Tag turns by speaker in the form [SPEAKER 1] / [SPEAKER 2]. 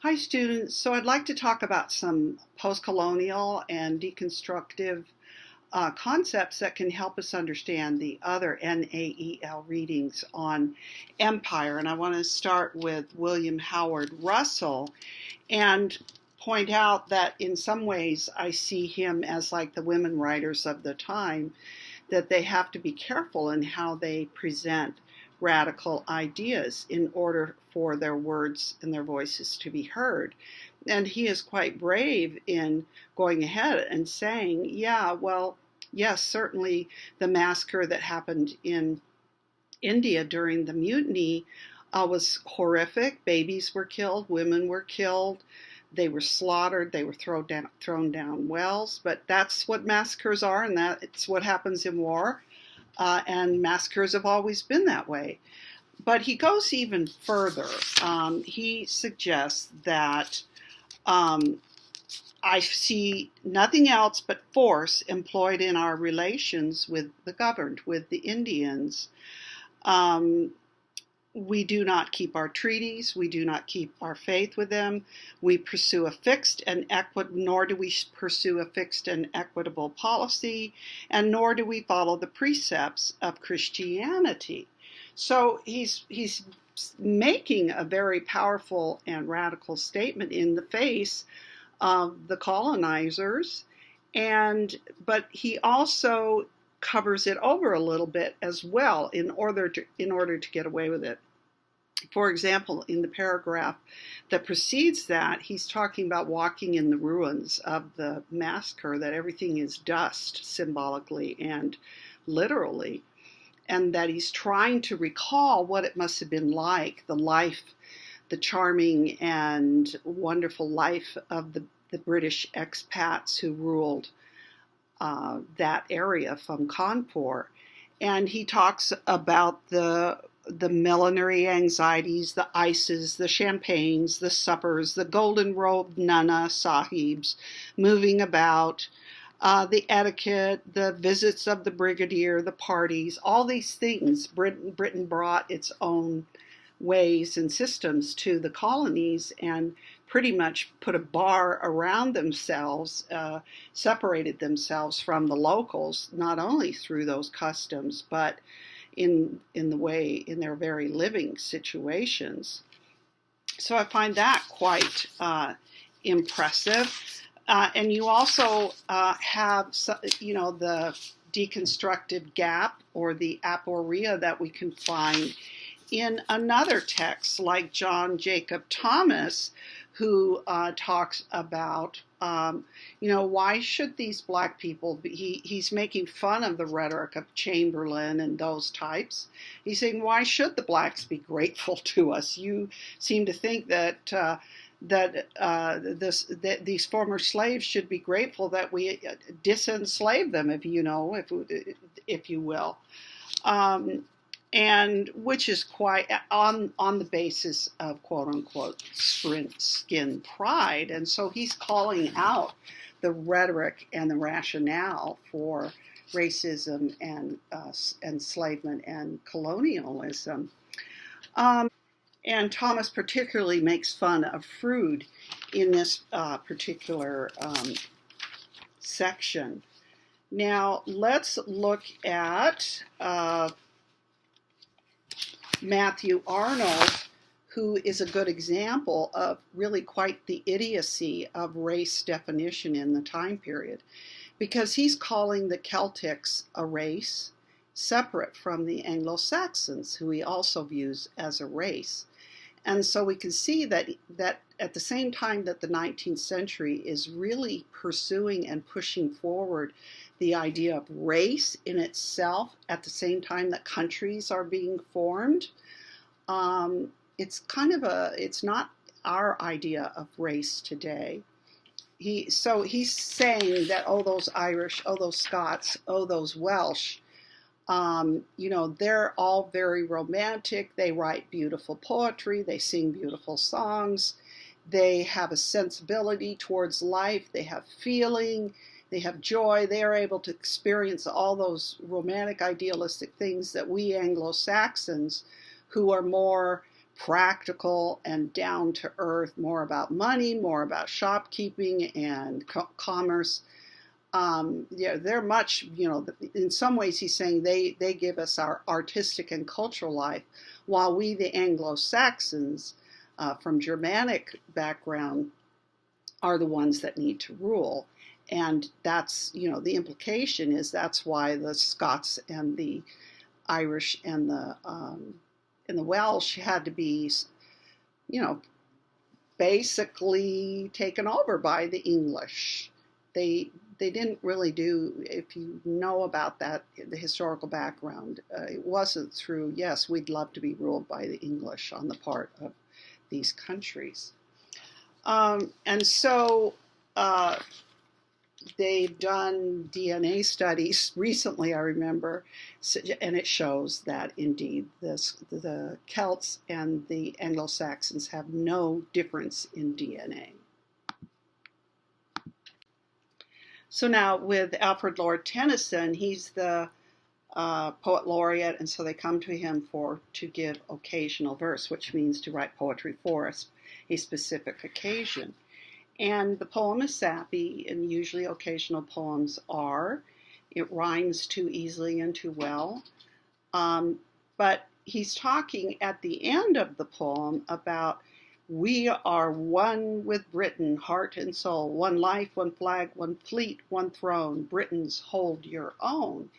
[SPEAKER 1] Hi students, so I'd like to talk about some post-colonial and deconstructive concepts that can help us understand the other NAEL readings on empire. And I want to start with William Howard Russell and point out that in some ways I see him as like the women writers of the time, that they have to be careful in how they present radical ideas in order for their words and their voices to be heard. And he is quite brave in going ahead and saying, yeah, well, yes, certainly the massacre that happened in India during the mutiny was horrific. Babies were killed, women were killed, they were slaughtered, they were thrown down wells. But that's what massacres are, and that's what happens in war. And massacres have always been that way. But he goes even further. He suggests that I see nothing else but force employed in our relations with the governed, with the Indians. We do not keep our treaties. We do not keep our faith with them. We pursue a fixed and nor do we pursue a fixed and equitable policy, and nor do we follow the precepts of Christianity. So he's making a very powerful and radical statement in the face of the colonizers, but he also covers it over a little bit as well in order to get away with it. For example, in the paragraph that precedes that, he's talking about walking in the ruins of the massacre, that everything is dust symbolically and literally, and that he's trying to recall what it must have been like, the charming and wonderful life of the British expats who ruled that area from Kanpur. And he talks about the millinery anxieties, the ices, the champagnes, the suppers, the golden-robed Nana sahibs moving about, the etiquette, the visits of the brigadier, the parties, all these things. Britain brought its own ways and systems to the colonies and pretty much put a bar around themselves, separated themselves from the locals, not only through those customs, but in their very living situations. So I find that quite impressive. And you also have, the deconstructive gap or the aporia that we can find in another text like John Jacob Thomas, who talks about, why should these black people be, he's making fun of the rhetoric of Chamberlain and those types. He's saying, why should the blacks be grateful to us? You seem to think that these former slaves should be grateful that we disenslave them, if you will. And which is quite on the basis of quote-unquote skin pride. And so he's calling out the rhetoric and the rationale for racism and enslavement and colonialism. And Thomas particularly makes fun of Froude in this particular section. Now let's look at Matthew Arnold, who is a good example of really quite the idiocy of race definition in the time period, because he's calling the Celtics a race separate from the Anglo-Saxons, who he also views as a race. And so we can see that at the same time that the 19th century is really pursuing and pushing forward the idea of race in itself, at the same time that countries are being formed, it's not our idea of race today. He's saying that, oh, those Irish, oh, those Scots, oh, those Welsh, they're all very romantic. They write beautiful poetry. They sing beautiful songs. They have a sensibility towards life. They have feeling. They have joy. They are able to experience all those romantic, idealistic things that we Anglo-Saxons, who are more practical and down to earth, more about money, more about shopkeeping and commerce. Yeah, they're much, in some ways he's saying they give us our artistic and cultural life, while we, the Anglo-Saxons, from Germanic background, are the ones that need to rule. And that's, the implication is that's why the Scots and the Irish and the Welsh had to be, basically taken over by the English. They didn't really do, if you know about that, the historical background, it wasn't through, yes, we'd love to be ruled by the English on the part of these countries. And so they've done DNA studies recently, I remember, and it shows that indeed the Celts and the Anglo-Saxons have no difference in DNA. So now with Alfred Lord Tennyson, he's the poet laureate, and so they come to him to give occasional verse, which means to write poetry for a specific occasion. And the poem is sappy, and usually occasional poems are. It rhymes too easily and too well. But he's talking at the end of the poem about we are one with Britain, heart and soul, one life, one flag, one fleet, one throne. Britons, hold your own.